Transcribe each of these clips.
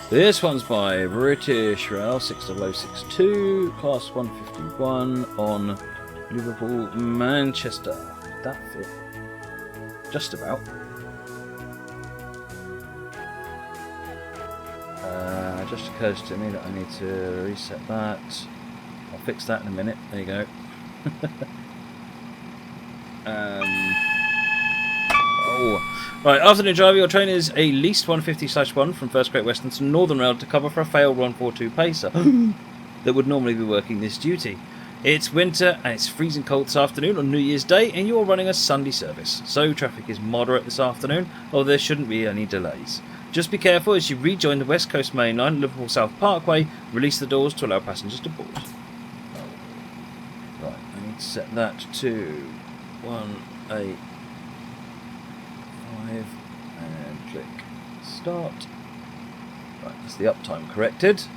This one's by British Rail 60062, class 151 on Liverpool, Manchester. Did that fit? Just about. Just occurs to me that I need to reset that. I'll fix that in a minute. There you go. Right, afternoon driver, your train is a leased 150/1 from First Great Western to Northern Rail to cover for a failed 142 pacer that would normally be working this duty. It's winter and it's freezing cold this afternoon on New Year's Day, and you're running a Sunday service, so traffic is moderate this afternoon, although there shouldn't be any delays. Just be careful as you rejoin the West Coast Main Line, Liverpool South Parkway. Release the doors to allow passengers to board. Right, I need to set that to 185 and click start. Right, that's the uptime corrected.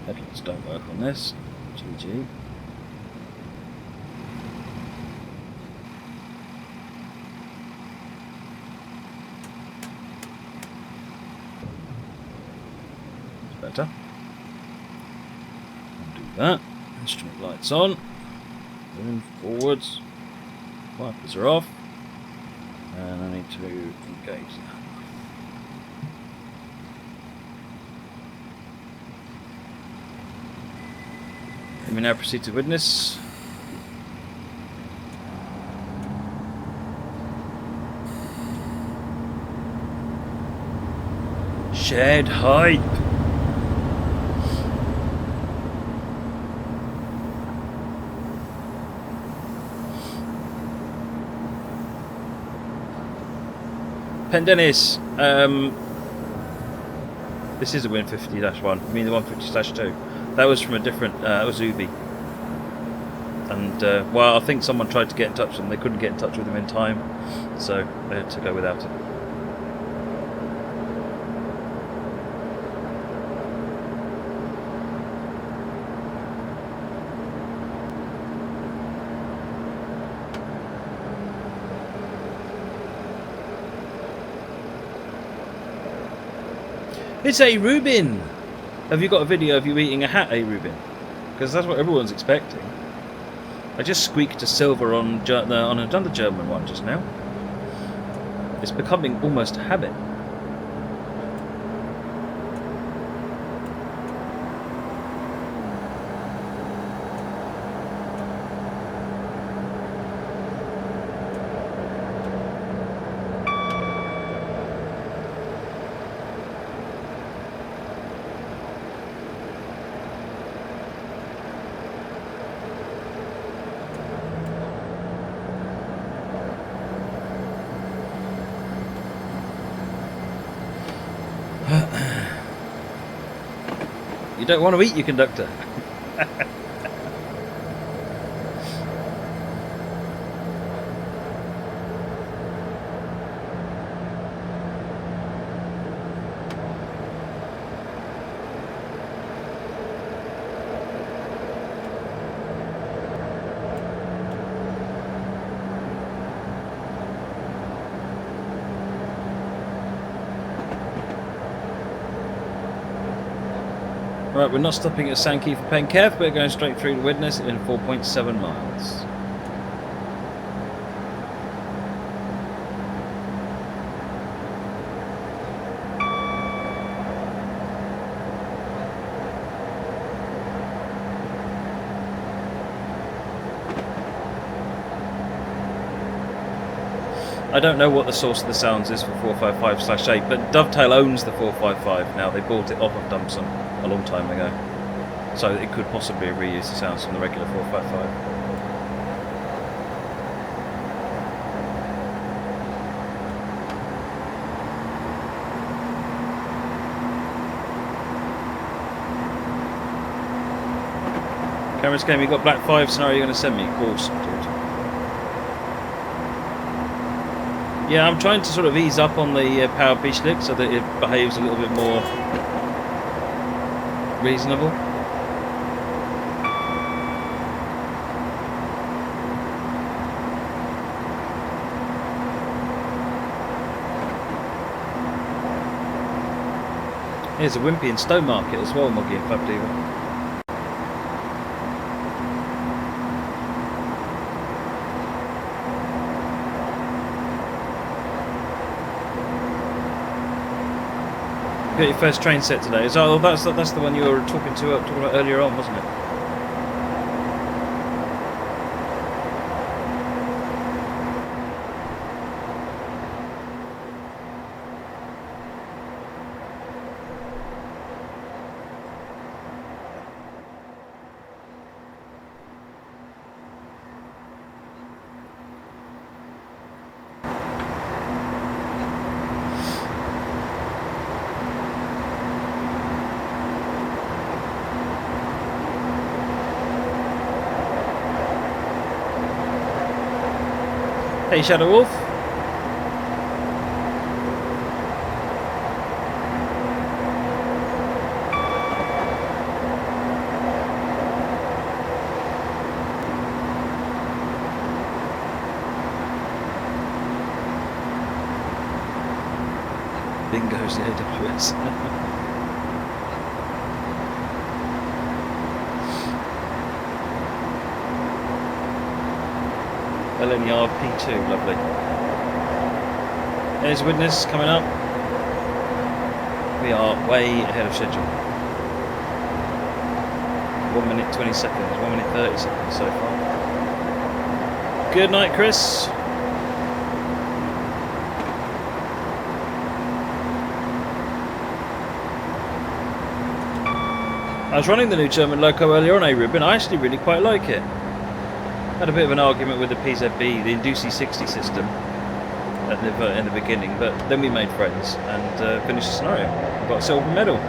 Headlights don't work on this. GG. It's better. I'll do that. Instrument lights on. Moving forwards. Wipers are off. And I need to engage that. We now proceed to witness. Shed hype. Pendennis. This is a Win 50-1. I mean the 150/2. That was from a different, that was Ubi. And, well, I think someone tried to get in touch with them. They couldn't get in touch with them in time, so they had to go without it. It's a Reuben! Have you got a video of you eating a hat, Reuben? Because that's what everyone's expecting. I just squeaked a silver on another German one just now. It's becoming almost a habit. You don't want to eat your conductor. Right, we're not stopping at Sankey for Penkev, we're going straight through to Widnes in 4.7 miles. I don't know what the source of the sounds is for 455/8, but Dovetail owns the 455 now. They bought it off of Dumpson a long time ago, so it could possibly reuse the sounds from the regular 455. Cameron's game, you got Black 5 scenario you're going to send me? Of course, dude. Yeah, I'm trying to sort of ease up on the power pitch slick so that it behaves a little bit more reasonable. Here's a Wimpy and Stowmarket as well, Moggy and Club Diva. You got your first train set today. Oh, that's the one you were talking about earlier on, wasn't it? Hey, Shadow Wolf. Bingo's the AWS. LNER P2, lovely. There's Witness coming up. We are way ahead of schedule. 1 minute 20 seconds, 1 minute 30 seconds so far. Good night, Chris. I was running the new German loco earlier on, Ruben. I actually really quite like it. Had a bit of an argument with the PZB, the Inducee 60 system, in the beginning, but then we made friends and finished the scenario. Got a silver medal.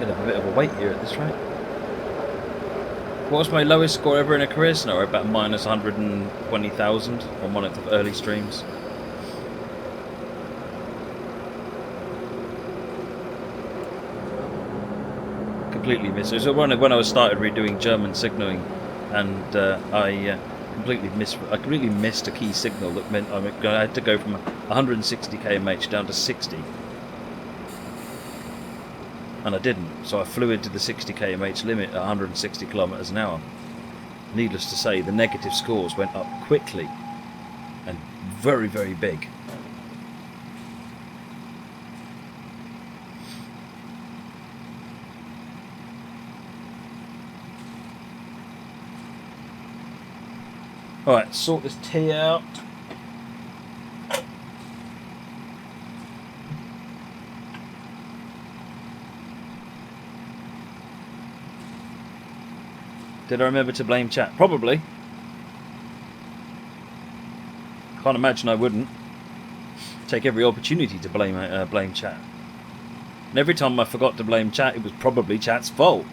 A bit of a wait here at this rate. What was my lowest score ever in a career scenario? About minus 120,000 on one of the early streams. Completely missed it. So when I started redoing German signalling, and I completely missed a key signal that meant I had to go from 160 km/h down to 60. And I didn't, so I flew into the 60 km/h limit at 160 kilometers an hour. Needless to say, the negative scores went up quickly and very, very big. Alright, sort this tea out. Did I remember to blame chat? Probably. Can't imagine I wouldn't. Take every opportunity to blame chat. And every time I forgot to blame chat, it was probably chat's fault.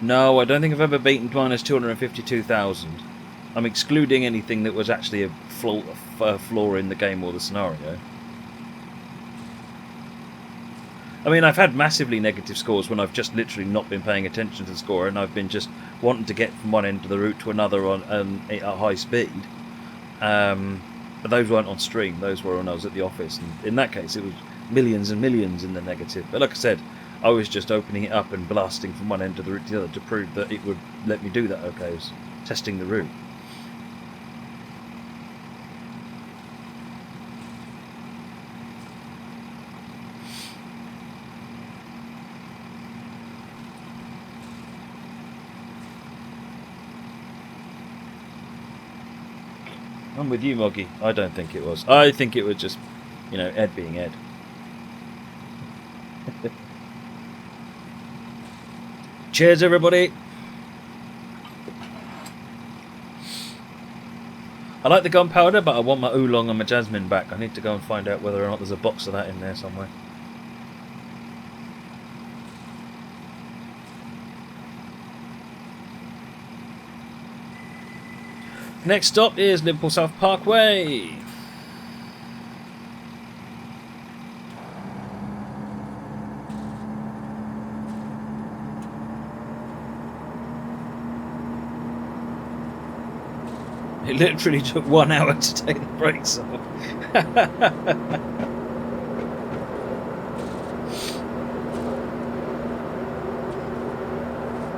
No, I don't think I've ever beaten minus 252,000. I'm excluding anything that was actually a flaw in the game or the scenario. I mean, I've had massively negative scores when I've just literally not been paying attention to the score, and I've been just wanting to get from one end of the route to another at high speed. But those weren't on stream; those were when I was at the office, and in that case, it was millions and millions in the negative. But like I said, I was just opening it up and blasting from one end of the route to the other to prove that it would let me do that. Okay, I was testing the route. I'm with you, Moggy. I don't think it was. I think it was just, Ed being Ed. Cheers, everybody. I like the gunpowder, but I want my oolong and my jasmine back. I need to go and find out whether or not there's a box of that in there somewhere. Next stop is Liverpool South Parkway. It literally took 1 hour to take the brakes off.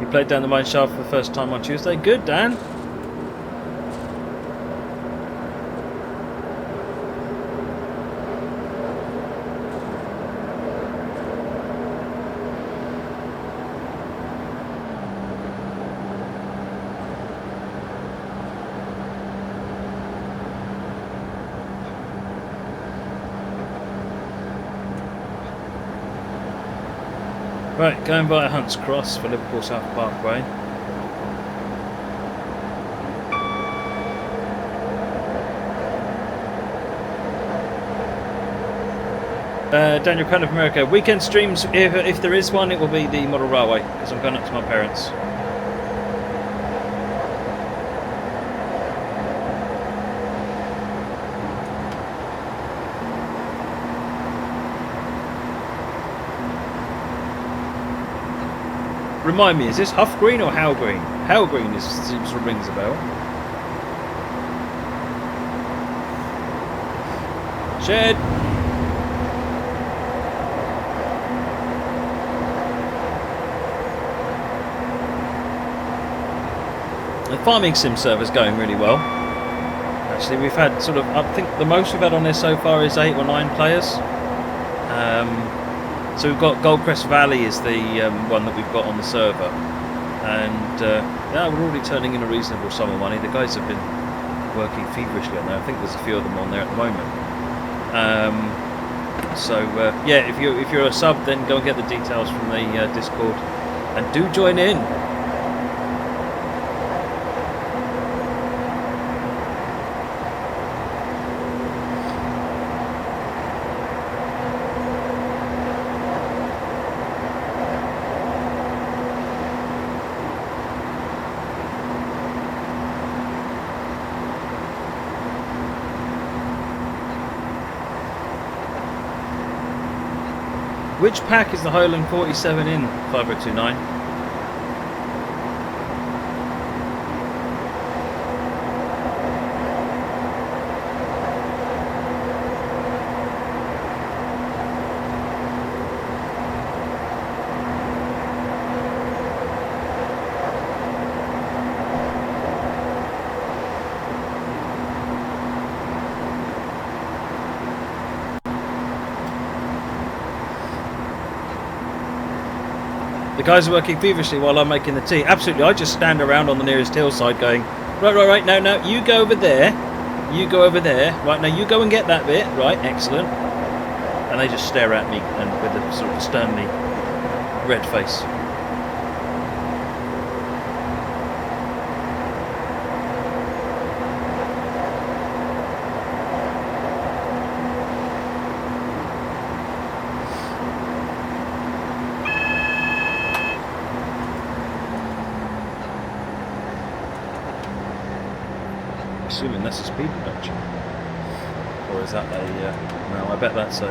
You played down the mine shaft for the first time on Tuesday. Good, Dan. Right, going via Hunt's Cross for Liverpool South Parkway. Daniel Crown of America. Weekend streams, if there is one, it will be the Model Railway, because I'm going up to my parents. Remind me, is this Huff Green or How Green? How Green seems to rings a bell. Shed. The farming sim server is going really well. Actually, we've had I think the most we've had on there so far is 8 or 9 players. So we've got Goldcrest Valley is the one that we've got on the server, and yeah, we're already turning in a reasonable sum of money. The guys have been working feverishly on there. I think there's a few of them on there at the moment. Yeah, if you're a sub, then go and get the details from the Discord, and do join in. Which pack is the Highland 47 in 5029? The guys are working feverishly while I'm making the tea. Absolutely, I just stand around on the nearest hillside going, right, no, you go over there, right, now you go and get that bit, right, excellent. And they just stare at me and with a sort of sternly red face. Assuming that's a speed reduction, or is that a? No, I bet that's a.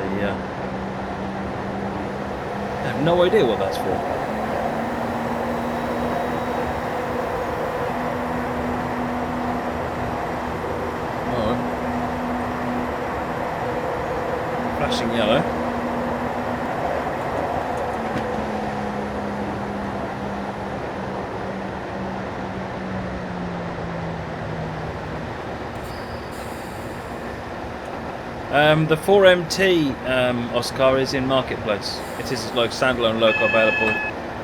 No idea what that's for. Alright. Flashing yellow. The 4MT Oscar is in Marketplace. It is like standalone local available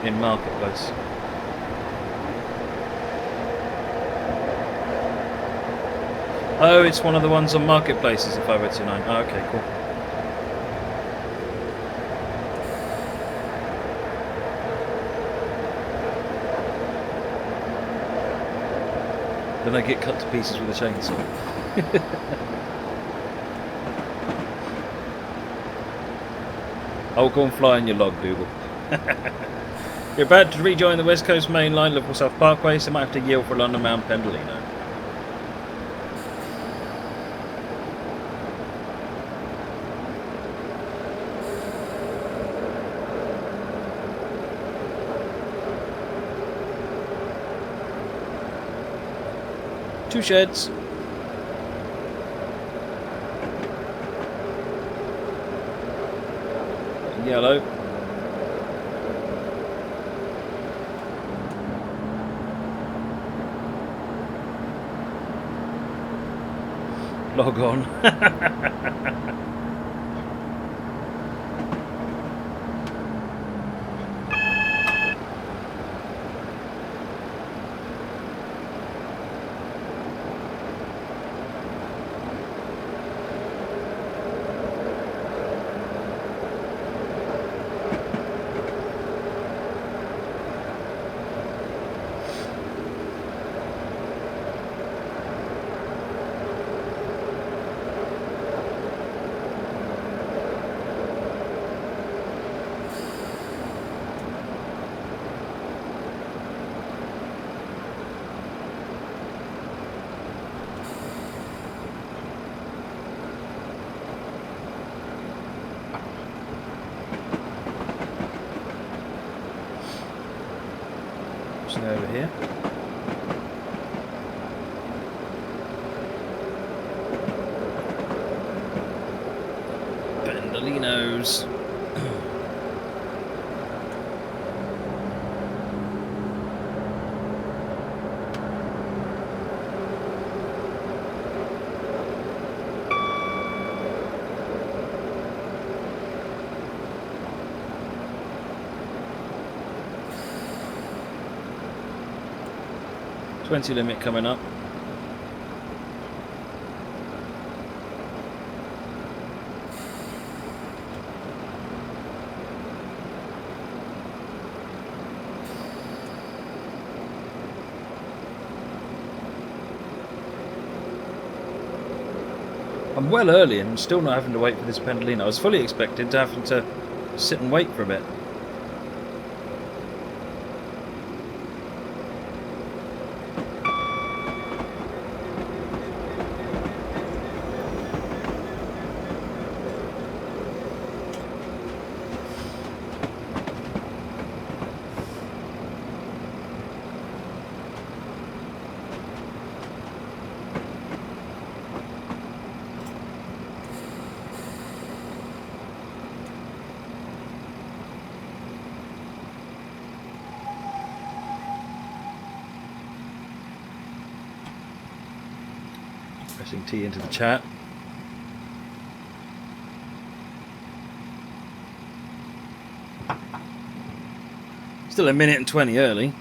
in Marketplace. Oh, it's one of the ones on Marketplaces, the 5029. Oh, okay, cool. Then they get cut to pieces with a chainsaw. I'll go and fly on your log, Google. You're about to rejoin the West Coast Main Line, Liverpool South Parkway, so might have to yield for London Mount Pendolino. Two sheds. Yellow. Log on. Over here. Pendolinos. $20 limit coming up. I'm well early and I'm still not having to wait for this Pendolino. I was fully expected to have to sit and wait for a bit. Pressing T into the chat. Still a minute and 20 early.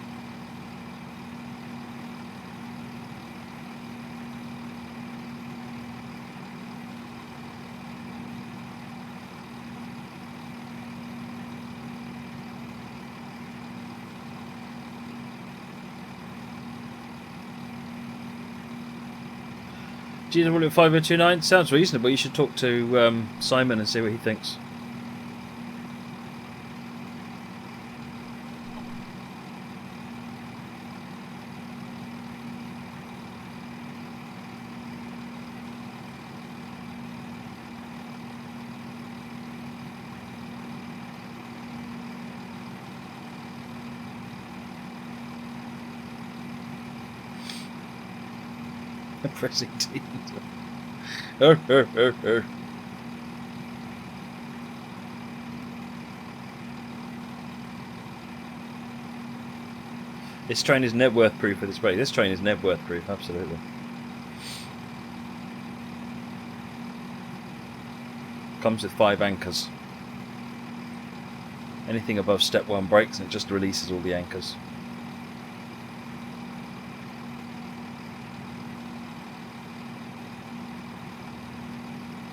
GW5029 sounds reasonable. You should talk to Simon and see what he thinks. Pressing T. This train is Nebworth proof for this break. This train is Nebworth proof, absolutely. Comes with 5 anchors. Anything above step 1 breaks and it just releases all the anchors.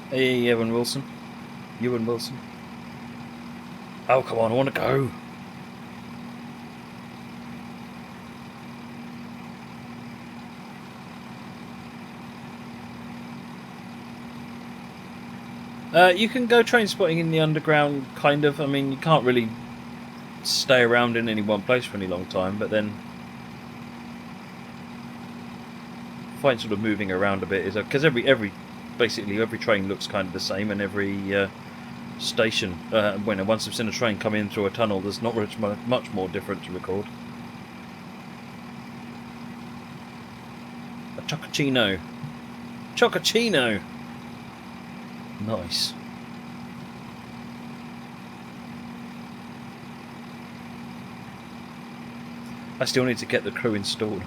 Hey, Ewan Wilson. Ewan Wilson. Oh, come on, I want to go. You can go train spotting in the underground, kind of. I mean, you can't really stay around in any one place for any long time, but then find sort of moving around a bit is because basically every train looks kind of the same, and every station, once I've seen a train come in through a tunnel, there's not much more different to record. A Chocochino. Chocochino! Nice. I still need to get the crew installed.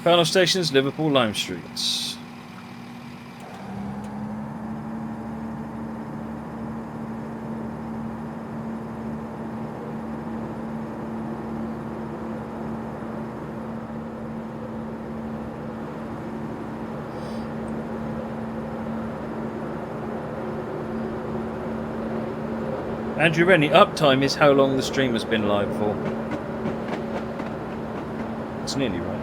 Final stations, Liverpool, Lime Streets. Andrew Rennie, uptime is how long the stream has been live for. It's nearly right.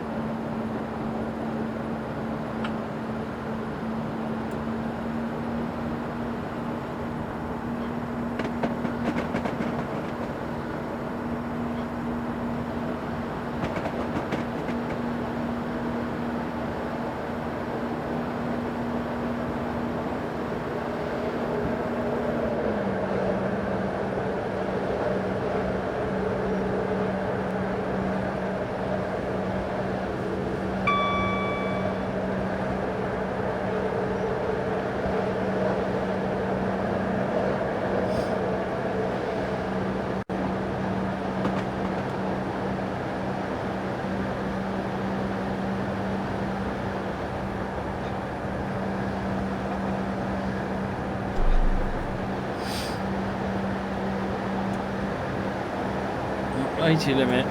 Limit.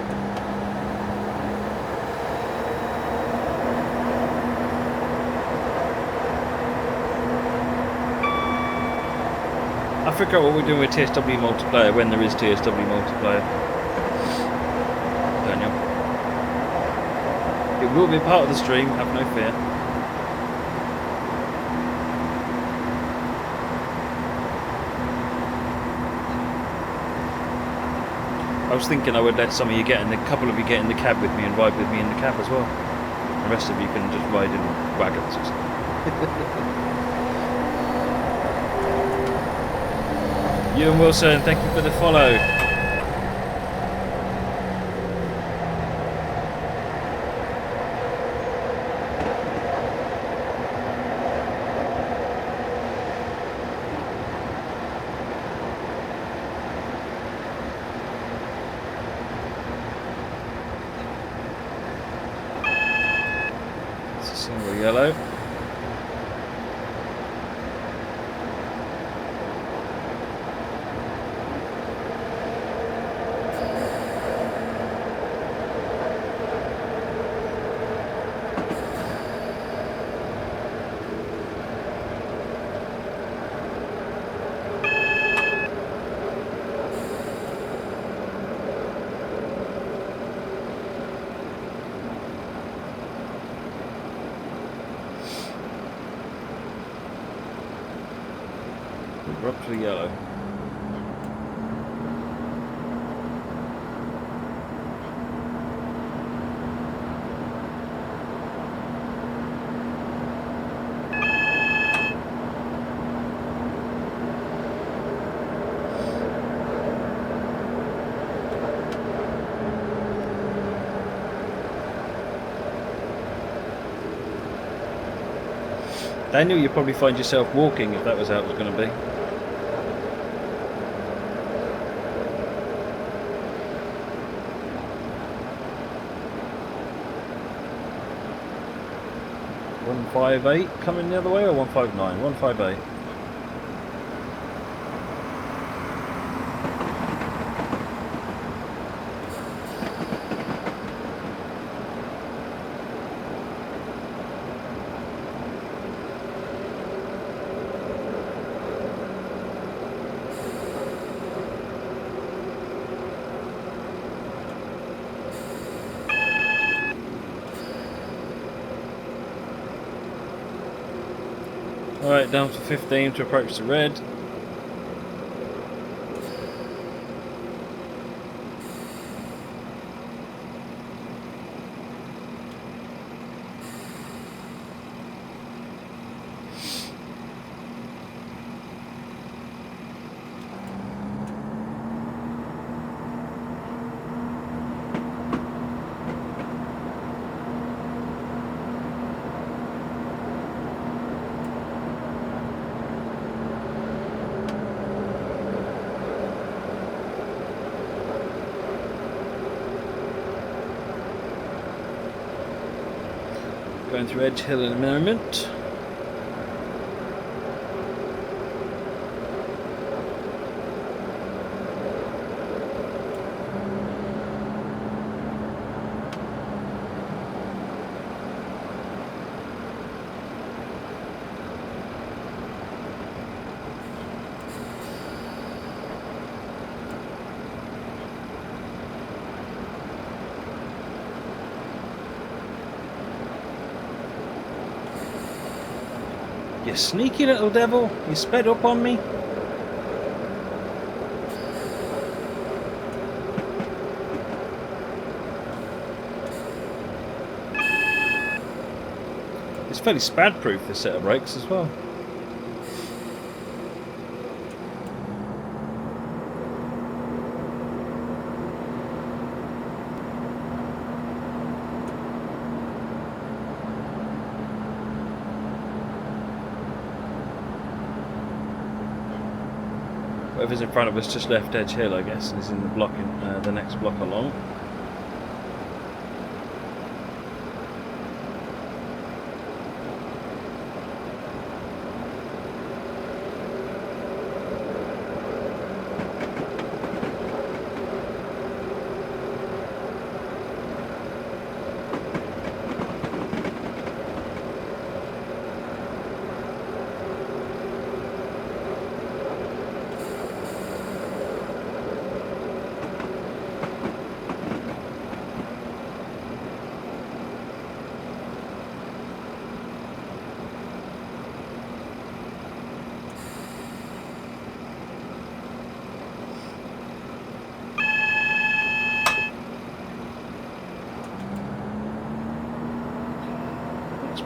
I figure out what we're doing with TSW multiplayer when there is TSW multiplayer. Daniel. It will be part of the stream, have no fear. I was thinking I would let some of you a couple of you get in the cab with me and ride with me in the cab as well. The rest of you can just ride in wagons or something. Ewan Wilson, thank you for the follow. Yellow. We're up to yellow. Daniel, you'd probably find yourself walking if that was how it was going to be. $158 coming the other way, or 159? 158. Alright, down to 15 to approach the red. Going through Edge Hill in a moment. You sneaky little devil, you sped up on me. It's fairly spad proof, this set of brakes as well. Whatever's in front of us just left Edge Hill, I guess, and is in the block the next block along.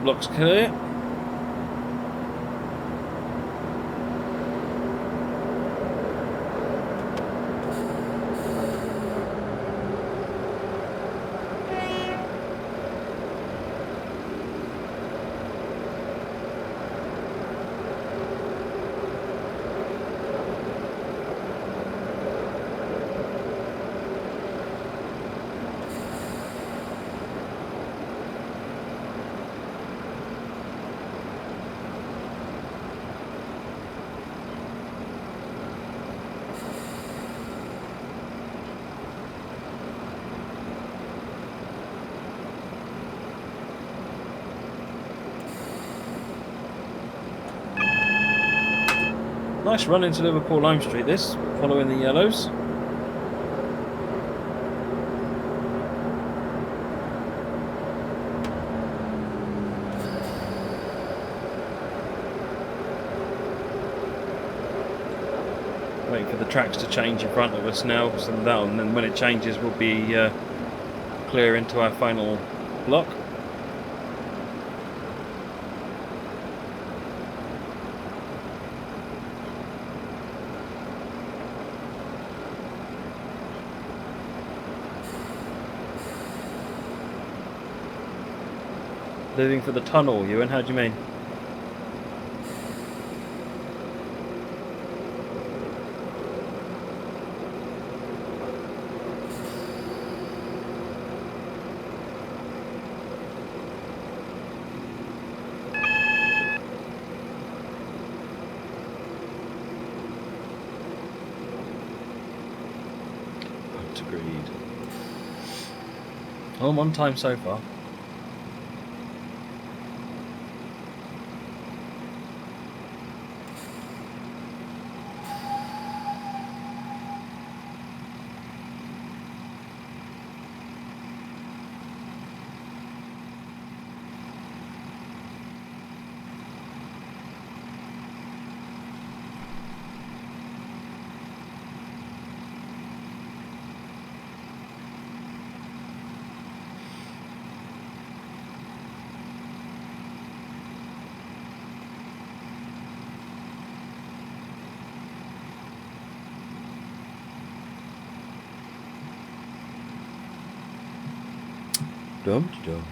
Block's clear. Nice run into Liverpool Lime Street this, following the yellows. Waiting for the tracks to change in front of us now, so that, and then when it changes we'll be clear into our final block. Living for the tunnel, Ewan, how do you mean? I'm on time so far. Dum-de-dum.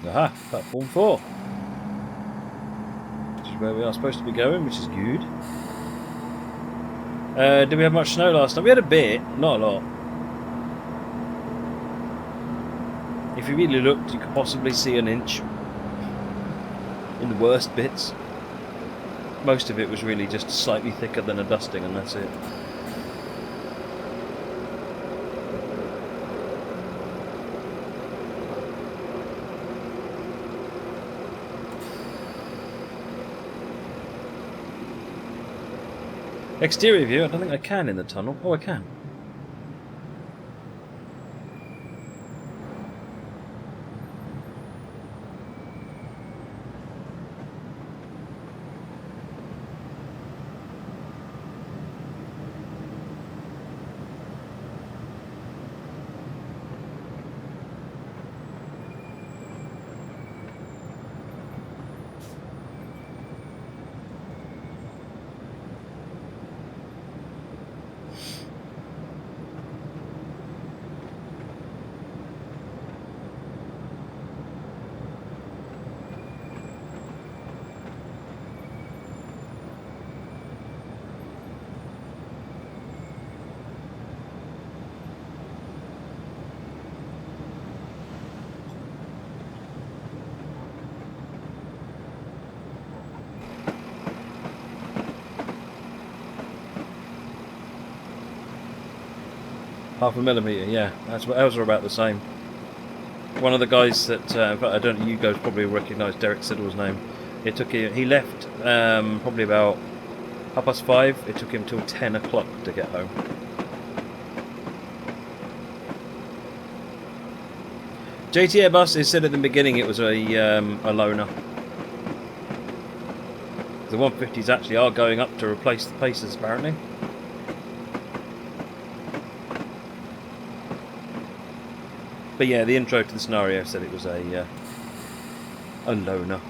Aha, platform 4. Which is where we are supposed to be going, which is good. Did we have much snow last night? We had a bit, not a lot. If you really looked, you could possibly see an inch in the worst bits. Most of it was really just slightly thicker than a dusting, and that's it. Exterior view, I don't think I can in the tunnel. Oh, I can. Half a millimetre, yeah. Ours are about the same. One of the guys that, in fact, I don't know, you guys probably recognise Derek Siddle's name. It took him, he left probably about 5:30. It took him till 10 o'clock to get home. JT Airbus, it said at the beginning it was a loaner. The 150s actually are going up to replace the Pacers, apparently. But yeah, the intro to the scenario said it was a loaner.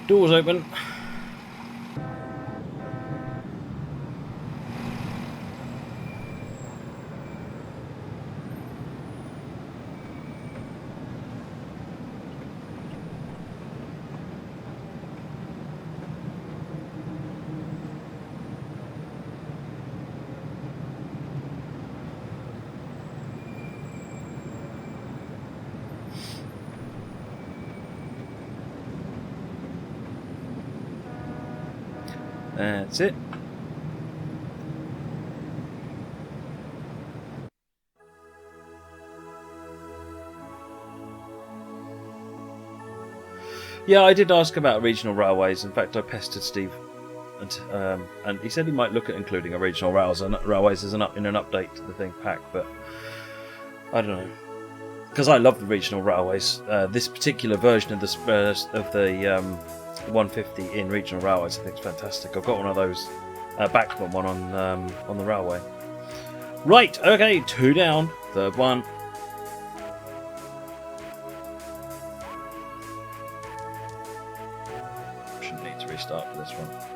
Doors open. That's it. Yeah, I did ask about regional railways. In fact, I pestered Steve, and he said he might look at including a regional railways in an update to the thing pack, but I don't know, because I love the regional railways. This particular version of the 150 in regional railways, I think, is fantastic. I've got one of those Bachmann one on the railway. Right, okay, 2 down, third one. this one.